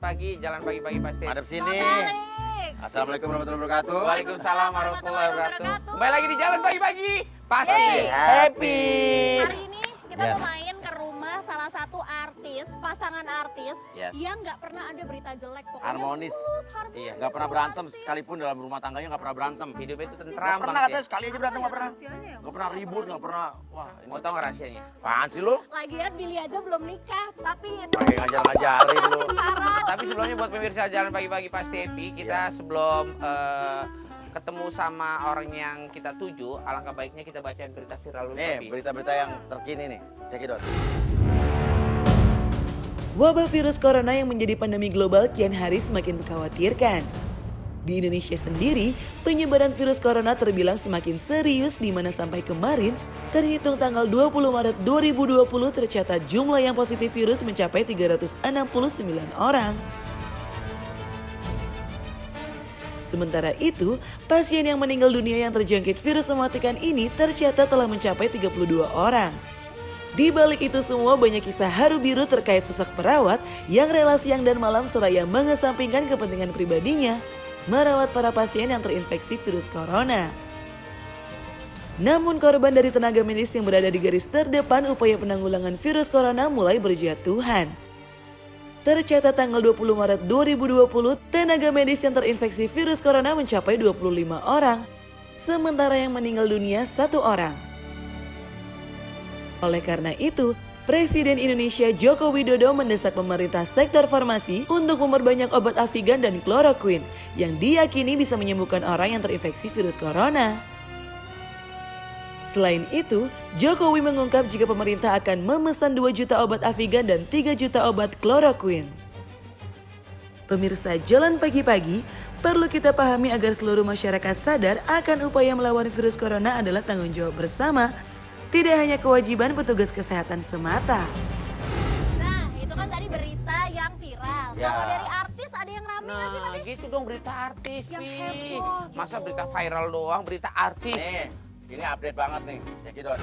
pagi, jalan pagi-pagi pasti. Madep sini. Assalamualaikum warahmatullahi wabarakatuh. Waalaikumsalam warahmatullahi wabarakatuh. Kembali lagi di jalan pagi-pagi, pasti happy. Hari ini kita mau main ke rumah salah satu artis, pasangan artis yang nggak pernah ada berita jelek. Pokoknya Harmonis. harmonis. Iya. Nggak pernah berantem sekalipun dalam rumah tangganya nggak pernah berantem. Hidupnya itu Nggak tentram pernah banget katanya ya. sekali aja berantem nggak pernah. Rahasianya ya? Nggak pernah ribut nggak pernah. Wah ini Mau tau nggak rahasianya? apaan sih lu? Lagian Billy aja belum nikah, tapi Pakai ngajar-ngajarin lu. Tapi sebelumnya buat pemirsa jalan pagi-pagi pasti happy, kita sebelum ketemu sama orang yang kita tuju, alangkah baiknya kita bacain berita viral dulu. Nih Papi. berita-berita yang terkini nih. Cekidot. Wabah virus corona yang menjadi pandemi global kian hari semakin mengkhawatirkan. Di Indonesia sendiri, penyebaran virus corona terbilang semakin serius di mana sampai kemarin, terhitung tanggal 20 Maret 2020 tercatat jumlah yang positif virus mencapai 369 orang. Sementara itu, pasien yang meninggal dunia yang terjangkit virus mematikan ini tercatat telah mencapai 32 orang. Di balik itu semua banyak kisah haru biru terkait sosok perawat yang rela siang dan malam seraya mengesampingkan kepentingan pribadinya merawat para pasien yang terinfeksi virus corona. Namun korban dari tenaga medis yang berada di garis terdepan upaya penanggulangan virus corona mulai berjatuhan. Tercatat tanggal 20 Maret 2020, tenaga medis yang terinfeksi virus corona mencapai 25 orang, sementara yang meninggal dunia 1 orang. Oleh karena itu, Presiden Indonesia Joko Widodo mendesak pemerintah sektor farmasi untuk memperbanyak obat Avigan dan kloroquine yang diyakini bisa menyembuhkan orang yang terinfeksi virus corona. Selain itu, Jokowi mengungkap jika pemerintah akan memesan 2 juta obat Avigan dan 3 juta obat kloroquine. Pemirsa Jalan Pagi-Pagi, perlu kita pahami agar seluruh masyarakat sadar akan upaya melawan virus corona adalah tanggung jawab bersama, tidak hanya kewajiban petugas kesehatan semata. Nah, itu kan tadi berita yang viral. Ya. Kalau dari artis ada yang rame nggak sih Nah, tadi? gitu dong berita artis, Yang Pi. heboh, Masa gitu. berita viral doang, berita artis. Nih, ini update banget nih. Cekidot.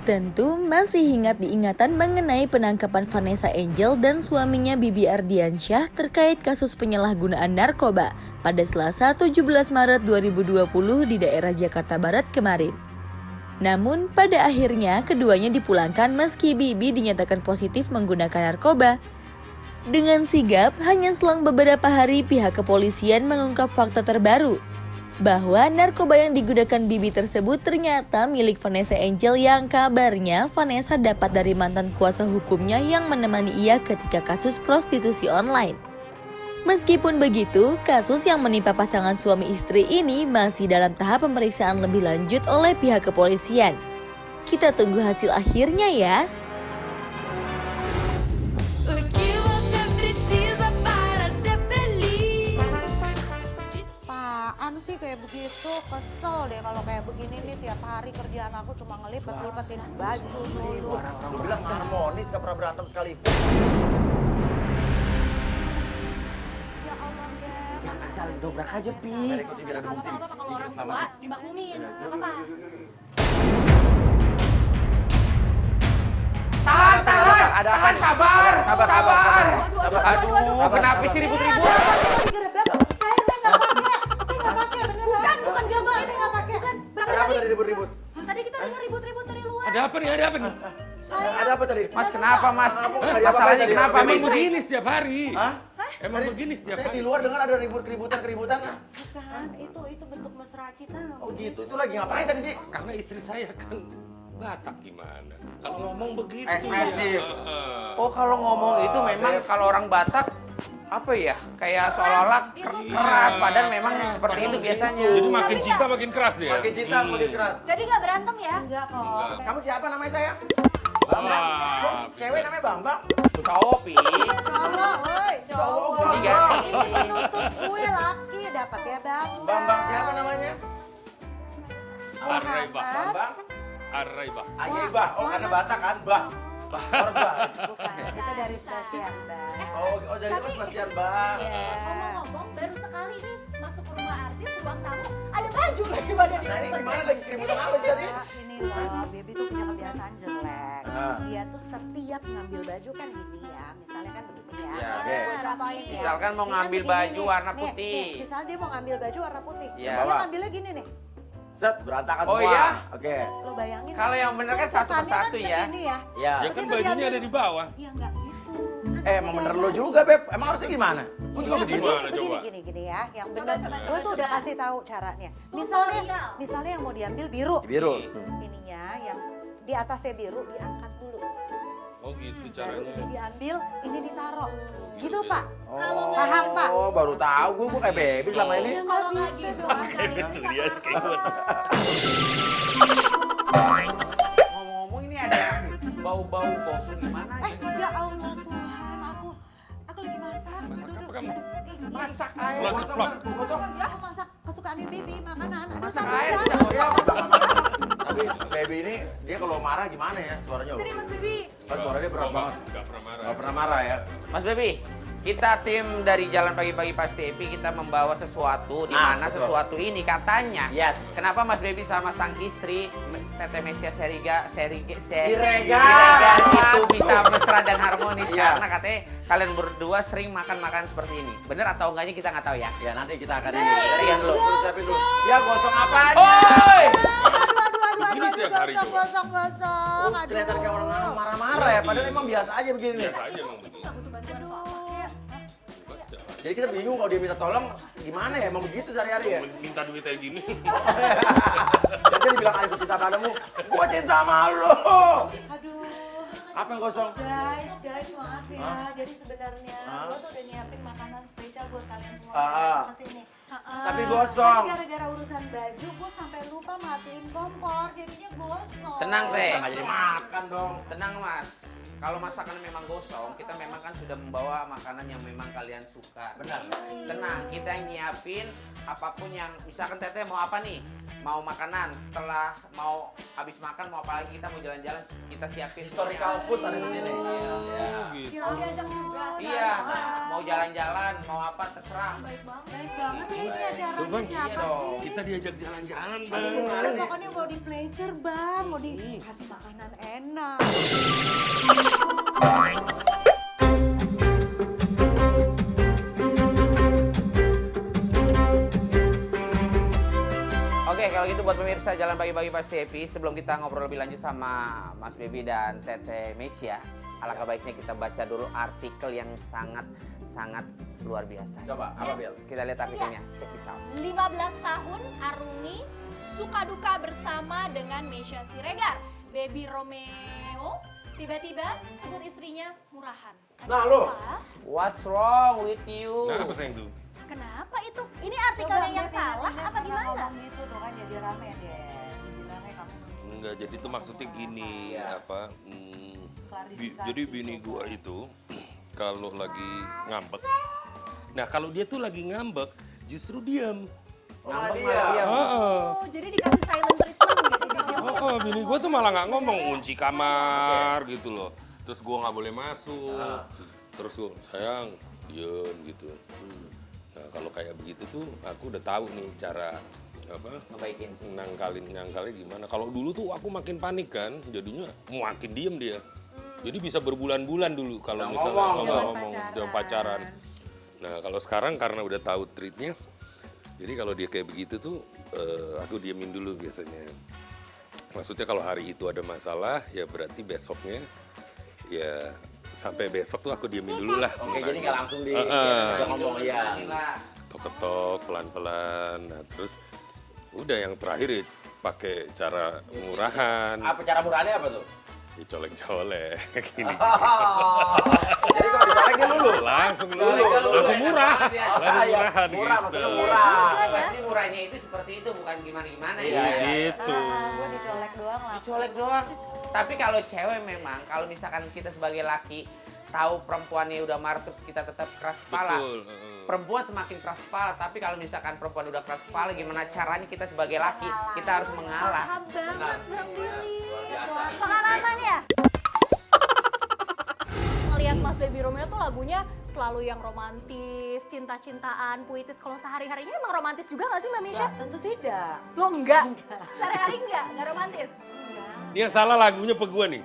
Tentu masih ingat diingatan mengenai penangkapan Vanessa Angel dan suaminya Bibi Ardiansyah terkait kasus penyalahgunaan narkoba pada Selasa 17 Maret 2020 di daerah Jakarta Barat kemarin. Namun pada akhirnya keduanya dipulangkan meski Bibi dinyatakan positif menggunakan narkoba. Dengan sigap, hanya selang beberapa hari pihak kepolisian mengungkap fakta terbaru bahwa narkoba yang digunakan Bibi tersebut ternyata milik Vanessa Angel yang kabarnya Vanessa dapat dari mantan kuasa hukumnya yang menemani ia ketika kasus prostitusi online. Meskipun begitu, kasus yang menimpa pasangan suami istri ini masih dalam tahap pemeriksaan lebih lanjut oleh pihak kepolisian. Kita tunggu hasil akhirnya ya. Apaan sih kayak begitu, kesel deh kalau kayak begini nih tiap hari kerjaan aku cuma ngelipet-lipetin baju mulu. Lu bilang harmonis gak pernah berantem sekalipun. Ya Allah, Beb. Jangan asal dobrak aja, Pi. Mari ikuti biar ada bukti. Apa-apa kalau orang tua dibangunin. Apa? Tahan, Ada apa tahan, nih? sabar, Sabar. Aduh, kenapa sih ribut-ribut? Saya nggak pakai beneran. Bukan gambar, saya nggak pakai. Kenapa tadi ribut-ribut? Tadi kita dengar ribut-ribut dari luar. Ada apa nih? Ada apa nih? Ada apa tadi? Mas, kenapa, Mas? Aku nggak diapa-apain Masalahnya tadi. kenapa, Emang Mas? begini setiap hari. Hah? Emang Tadi begini setiap saya hari. di luar dengar ada keributan. Bukan, itu bentuk mesra kita. Oh gitu, itu lagi ngapain tadi sih? Karena istri saya kan Batak gimana? Kalau ngomong begitu Ekspresif. ya. Oh, kalau ngomong itu memang kalau orang Batak apa ya? Kayak seolah-olah keras, padahal memang seperti itu biasanya. Jadi makin cinta makin keras dia. Makin cinta, makin keras. Jadi nggak berantem ya? Enggak kok. Kamu siapa namanya saya? Bambang. Kok cewek namanya Bambang? Cowok, Pi. Cowok, woi, Cowok cowok. gua. Diganti. Ini nuntut gue laki, dapat ya Bang. Bambang siapa namanya? Arraiba. Bambang? Arraiba. Ayebah. Oh karena Batak kan? Bah. Harus bah. Bukan, itu dari Sebastian, Bang. Oh dari itu Sebastian Bah. Iya. Ngomong-ngomong baru sekali nih masuk ke rumah artis ruang tamu ada baju lagi pada di Nah ini gimana lagi keributan apa sih tadi? Ini gini loh, Baby tuh punya kebiasaan jelek. Dia tuh setiap ngambil baju kan gini ya, misalnya kan begini ya. Ya, Oke. Gue contohin ya. Misalkan mau Ini kan ngambil begini baju nih. warna Nih, putih. nih, misalnya dia mau ngambil baju warna putih. Iya. Dia ngambilnya gini nih. Set, berantakan Oh, semua. iya? Oke. Lo bayangin. Kalau yang bener kan satu cetannya persatu ya. segini ya. Ya. Ya kan Begitu bajunya diambil- ada di bawah. Iya enggak gitu. Emang bener lo juga, Beb. Emang harusnya gimana? Lu juga begini. Gimana coba? Gini ya, yang benar. Gue tuh udah kasih tahu caranya. Misalnya yang mau diambil biru. Biru. Ininya yang di atasnya biru diangkat dulu. Oh gitu Baru caranya. ini diambil, ini ditaruh. gitu Gitu, ya. Pak. Oh, Paham, Pak? Oh, baru tahu gue kayak Baby selama ini. Ya nggak bisa dong. Itu dia kayak gue tuh. Ngomong-ngomong ini ada bau-bau gosong gimana? Ya Allah Tuhan, aku lagi masak. Masak Aduh, apa kamu? Iya. Masak air. Ceplok, ceplok. Aku masak kesukaannya Baby, makanan. Aduh, Masak sampai air jatuh. bisa gosong. Tapi Baby ini dia kalau marah gimana ya suaranya? Sini Mas Baby. Kan suaranya berat banget. Enggak pernah marah. Gak pernah marah ya. Mas Baby, kita tim dari Jalan Pagi-Pagi Pasti Happy, kita membawa sesuatu di mana betul. sesuatu ini katanya. Yes. Kenapa Mas Baby sama sang istri Tete Mesia Siregar Siregar. itu bisa mesra dan harmonis Iya. karena katanya kalian berdua sering makan makanan seperti ini. Bener atau enggaknya kita nggak tahu ya. Ya nanti kita akan ini. Dari dulu. Terus siapin dulu. Ya gosong apanya? Oi! Begini tiap hari coba. Gosong. Oh, kelihatan kayak orang marah-marah ya. Padahal emang biasa aja begini nih. Biasa aja emang begini. Jadi kita bingung kalau dia minta tolong gimana ya? Emang begitu sehari-hari ya? Minta duit kayak gini. Dan dia dibilang aku cinta padamu. Gua cinta sama lo. Aduh. Apa yang kosong? Guys, maaf ya. Jadi sebenarnya gue tuh udah nyiapin makanan spesial buat kalian semua Ah. yang kesini. Tapi gosong. Tapi gara-gara urusan baju, gue sampai lupa matiin kompor, jadinya gosong. Tenang, Teh. Nggak jadi makan dong. Tenang Mas, kalau masakan memang gosong, kita memang kan sudah membawa makanan yang memang kalian suka. Benar. Tenang, kita yang nyiapin apapun yang, misalkan Teteh mau apa nih? Mau makanan, setelah mau habis makan mau apa lagi, kita mau jalan-jalan, kita siapin. Historical food ada di sini. Oh gitu. Ya ampun. Iya, mau jalan-jalan, mau apa terserah. Baik banget ya ini acaranya Bang. siapa Iya dong. sih? Kita diajak jalan-jalan, Bang. Iya, pokoknya mau di pleasure bang, mau dikasih makanan enak. Oke, kalau gitu buat pemirsa Jalan Pagi-Pagi Pasti Happy, sebelum kita ngobrol lebih lanjut sama Mas Baby dan Teteh Mesia, alangkah baiknya kita baca dulu artikel yang sangat luar biasa. Coba, apa Bel? Kita lihat artikelnya, check this out. 15 tahun Aruni suka duka bersama dengan Mesia Siregar. Baby Romeo tiba-tiba sebut istrinya murahan. Nah, lo. Apa? What's wrong with you? Nah, apa sayang tuh? Kenapa itu? Ini artikelnya yang salah apa pernah gimana? ngomong gitu tuh kan jadi rame deh. Dibilangnya kamu Enggak, jadi tuh maksudnya gini, apa? klarifikasi Jadi bini gua itu kalau lagi ngambek. Nah, kalau dia tuh lagi ngambek, justru diam. Ngambek dia. malah diam. Heeh. Oh, jadi dikasih silent treatment gitu. Oh, bini gua tuh malah nggak ngomong, kunci kamar gitu loh. Terus gua nggak boleh masuk. Terus gua, sayang, diem gitu. Nah, kalau kayak begitu tuh aku udah tahu nih cara apa Ngebaikin. nangkalin gimana. Kalau dulu tuh aku makin panik kan, jadinya makin diem dia. Jadi bisa berbulan-bulan dulu kalau Nggak misalnya ngomong. nggak Zaman ngomong pacaran. dalam pacaran. Nah, kalau sekarang karena udah tahu treatnya, jadi kalau dia kayak begitu tuh aku diemin dulu biasanya. Maksudnya kalau hari itu ada masalah, ya berarti besoknya ya sampai besok tuh aku diemin dulu lah. Oke, jadi nggak langsung di Heeh. udah ngomong ya. Ketok pelan-pelan. Nah, terus udah yang terakhir ya pakai cara murahan. Apa cara murahnya apa tuh? Dicolek-colek gini. Jadi kalau dicolek dia lulu. Langsung Colek dulu, dulu, langsung enak murah. banget ya. Langsung Ah, iya, murahan murah, gitu. maksudnya murah. Pasti murahnya itu seperti itu, bukan gimana-gimana Iya, ya. Gitu. gue dicolek doang lah. Dicolek doang. Tapi kalau cewek memang, kalau misalkan kita sebagai laki tahu perempuannya udah marah terus kita tetap keras kepala. Betul. heeh. Perempuan semakin keras kepala, tapi kalau misalkan perempuan udah keras kepala, gimana caranya kita sebagai laki, kita harus mengalah. Paham banget Bang Billy. Situasi. Pengalaman ya? Ngeliat Mas Baby Romeo tuh lagunya selalu yang romantis, cinta-cintaan, puitis. Kalau sehari-harinya emang romantis juga gak sih Mbak Misha? Tentu tidak. Lo enggak? Sehari-hari enggak romantis? Ini yang salah lagunya apa gua nih?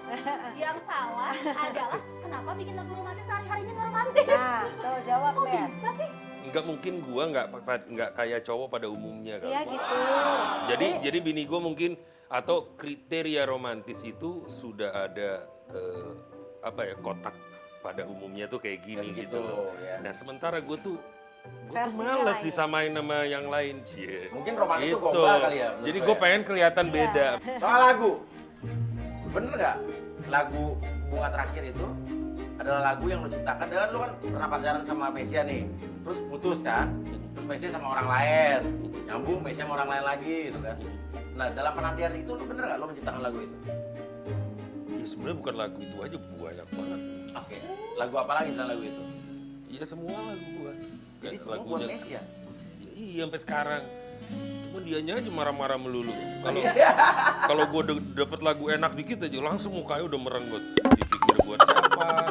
Yang salah adalah kenapa bikin lagu romantis sehari-harinya nggak romantis? Nah, tuh jawab Kok Bes. bisa sih? Enggak mungkin gua nggak kayak cowok pada umumnya kan. Iya gitu. Jadi bini gua mungkin atau kriteria romantis itu sudah ada kotak pada umumnya tuh kayak gini Kayak gitu gitu, loh. ya. Nah sementara gue tuh Versinya males lain. disamain sama yang lain cie. Mungkin romantis Gitu. tuh gombal kali ya, menurut Jadi gue gue ya. pengen kelihatan Iya. beda. Soal lagu, bener nggak? Lagu Bunga Terakhir itu adalah lagu yang lo ciptakan. Dan lo kan pernah pacaran sama Mesia nih, terus putus kan? Terus Mesia sama orang lain, nyambung Mesia sama orang lain lagi gitu kan? Nah dalam penantian itu lo bener nggak lo menciptakan lagu itu? Ya sebenarnya bukan lagu itu aja, banyak banget. Oke. Lagu apa lagi selain lagu itu? Iya semua lagu gue. Jadi semua buat Mesia. Iya sampai sekarang. Cuma dianya aja marah-marah melulu. Kalau gue dapet lagu enak dikit aja langsung mukanya udah merenggut. Dipikir buat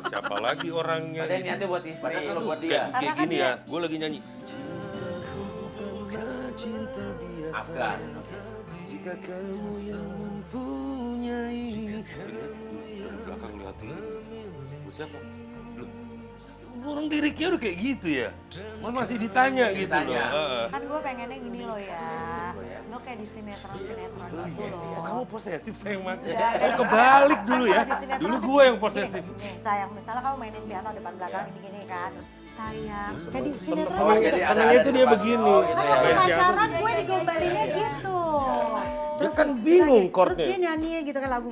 siapa lagi orangnya. Padahal gitu. niatnya buat istri. Padahal lo buat dia. Kayak Karena kan gini dia- ya, gue lagi nyanyi. Cintaku bukanlah cinta biasa. Afgan. Jika kamu yang mempunyai. Dari belakang lihat tuh. Buat siapa? Loh, orang liriknya udah kayak gitu ya. Masih ditanya gitu loh. Ditanya. Heeh. Kan gue pengennya gini loh ya. lo ya. Lo kayak di sinetron-sinetron gitu loh. Oh kamu posesif sayang mak. Ya, Oh kebalik dulu ya. Kan kalau di sinetron Dulu tuh gue gini, yang posesif. Nih, sayang, misalnya kamu mainin piano depan belakang gini-gini kan. Sayang, kayak di sinetron Oh, gitu. jadi ada- Senangnya ada itu di dia depan. begini. Oh, gitu Kan ya. waktu Main piano. pacaran gue digombalinnya gitu. Dia kan bingung terus chordnya. dia nyanyi gitu kan lagu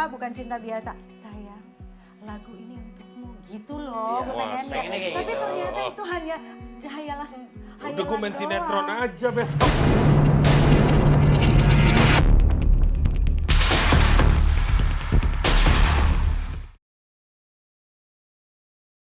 bukan cinta biasa. Sayang, lagu ini untukmu gitu loh. Gue Wah, pengennya. pengennya kayak Tapi gitu. ternyata itu hanya hayalan Udah gue main doang. sinetron aja besok.